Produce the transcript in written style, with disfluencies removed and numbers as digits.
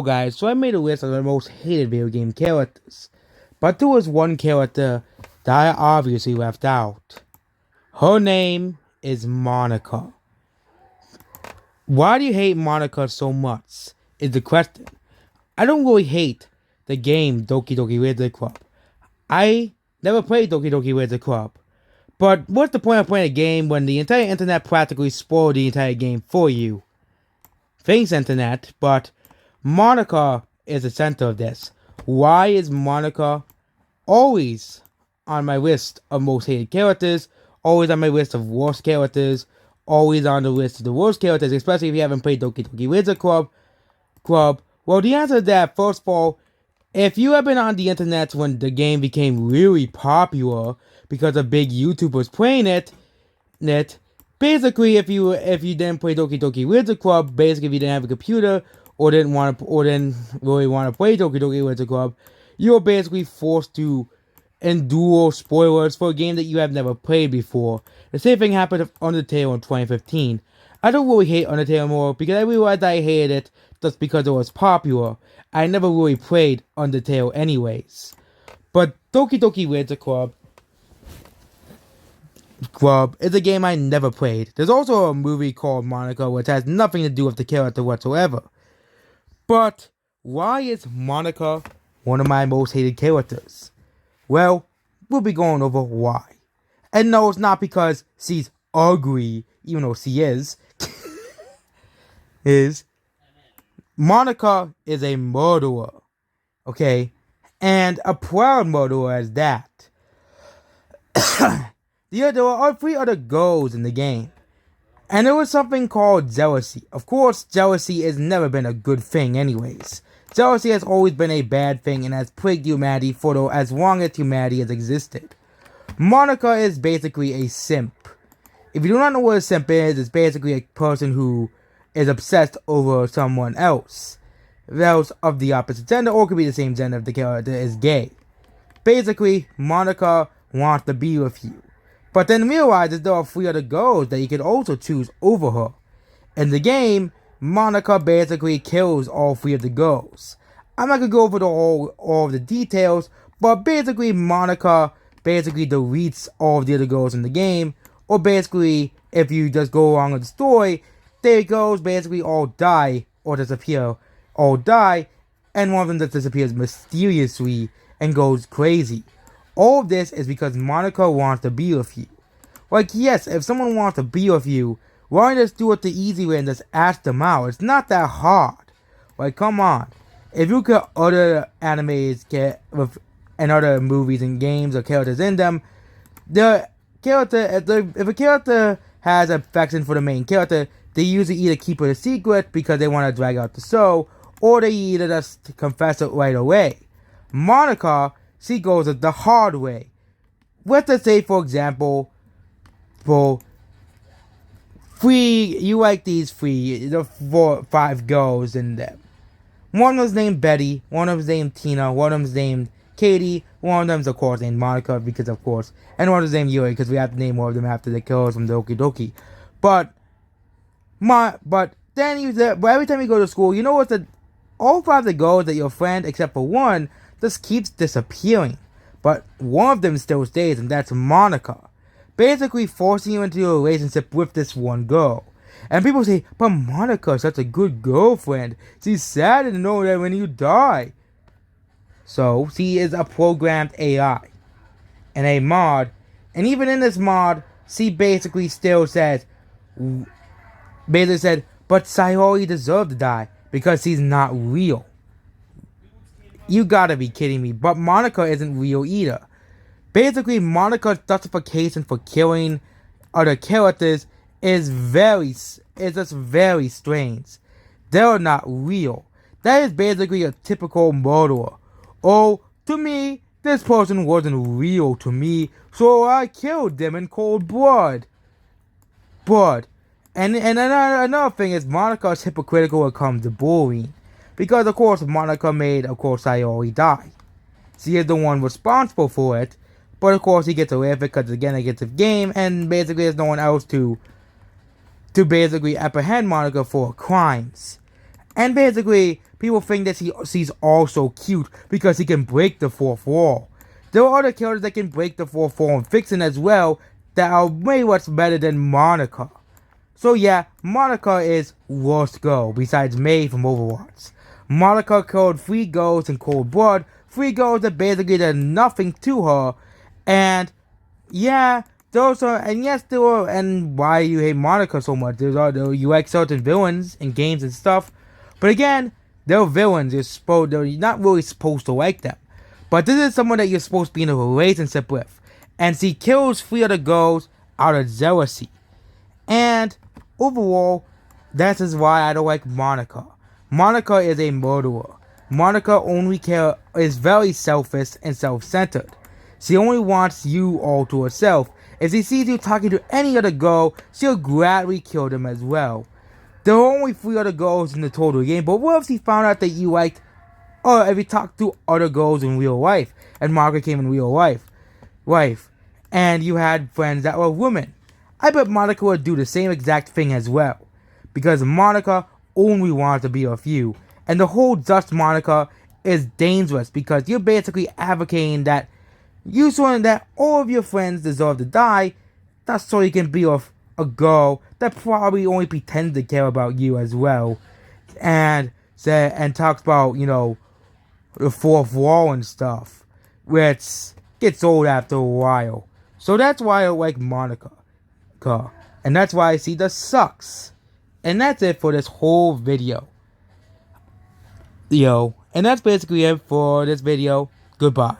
Guys, so I made a list of the most hated video game characters. But there was one character that I obviously left out. Her name is Monika. Why do you hate Monika so much? Is the question. I don't really hate the game Doki Doki Literature Club. I never played Doki Doki Literature Club. But what's the point of playing a game when the entire internet practically spoiled the entire game for you? Thanks, internet, but Monika is the center of this. Why is Monika always on my list of most hated characters, always on my list of worst characters, always on the list of the worst characters, especially if you haven't played Doki Doki Literature Club? Well, the answer to that, first of all, if you have been on the internet when the game became really popular because of big YouTubers playing it, basically if you didn't play Doki Doki Literature Club, basically if you didn't have a computer or didn't really want to play Doki Doki Literature Club, you're basically forced to endure spoilers for a game that you have never played before. The same thing happened with Undertale in 2015. I don't really hate Undertale more because I realized I hated it just because it was popular. I never really played Undertale anyways. But Doki Doki Literature Club is a game I never played. There's also a movie called Monika which has nothing to do with the character whatsoever. But why is Monika one of my most hated characters? Well, we'll be going over why. And no, it's not because she's ugly, even though she is. Monika is a murderer. Okay? And a proud murderer as that. There are 3 other girls in the game. And there was something called jealousy. Of course, jealousy has never been a good thing anyways. Jealousy has always been a bad thing and has plagued humanity for as long as humanity has existed. Monika is basically a simp. If you do not know what a simp is, it's basically a person who is obsessed over someone else. Else of the opposite gender, or could be the same gender if the character is gay. Basically, Monika wants to be with you. But then realizes there are 3 other girls that you can also choose over her. In the game, Monika basically kills all 3 of the girls. I'm not gonna go over all of the details, but basically Monika basically deletes all of the other girls in the game, or basically if you just go along with the story, the girls basically all die or disappear, and one of them just disappears mysteriously and goes crazy. All of this is because Monika wants to be with you. Like, yes, if someone wants to be with you, why don't you just do it the easy way and just ask them out? It's not that hard. Like, come on. If you look at other animes and other movies and games or characters in them, if a character has affection for the main character, they usually either keep it a secret because they want to drag out the show, or they either just confess it right away. Monika, she goes the hard way. Let's just say, for example, you like these 5 girls in them. One of them's named Betty, one of them's named Tina, one of them's named Katie, one of them's of course named Monika because of course, and one of them's named Yuri because we have to name more of them after the girls from Doki Doki. But every time you go to school, you know what? All 5 of the girls that your friend, except for one, just keeps disappearing. But one of them still stays, and that's Monika. Basically forcing you into a relationship with this one girl. And people say, but Monika is such a good girlfriend. She's sad to know that when you die. So, she is a programmed AI. And a mod. And even in this mod, she basically still said, but Sayori deserved to die because she's not real. You gotta be kidding me. But Monika isn't real either. Basically, Monika's justification for killing other characters is just very strange. They're not real. That is basically a typical murderer. Oh, to me, this person wasn't real to me, so I killed them in cold blood. And another thing is Monika is hypocritical when it comes to bullying. Because of course Monika made, of course, Sayori die. She is the one responsible for it. But of course he gets away with it because again it gets a game and basically there's no one else to basically apprehend Monika for crimes. And basically, people think that he's also cute because he can break the fourth wall. There are other characters that can break the fourth wall and fix it as well that are way much better than Monika. So yeah, Monika is worst girl besides May from Overwatch. Monika killed 3 girls in cold blood, 3 girls that basically did nothing to her, and yeah, those are, and yes, there were, and why you hate Monika so much, you like certain villains in games and stuff, but again, they're villains, they're not really supposed to like them. But this is someone that you're supposed to be in a relationship with, and she kills 3 other girls out of jealousy. And overall, that is why I don't like Monika. Monika is a murderer. Monika is very selfish and self-centered. She only wants you all to herself. If she sees you talking to any other girl, she'll gladly kill them as well. There are only 3 other girls in the total game, but what if she found out that you liked, or if you talked to other girls in real life, and Monika came in real life, and you had friends that were women? I bet Monika would do the same exact thing as well, because Monika only wants to be with you, and the whole just Monika is dangerous because you're basically advocating that you showing that all of your friends deserve to die, that's so you can be with a girl that probably only pretends to care about you as well, and talks about, the fourth wall and stuff, which gets old after a while. So that's why I like Monika. And that's why I see the sucks. And that's it for this whole video. And that's basically it for this video. Goodbye.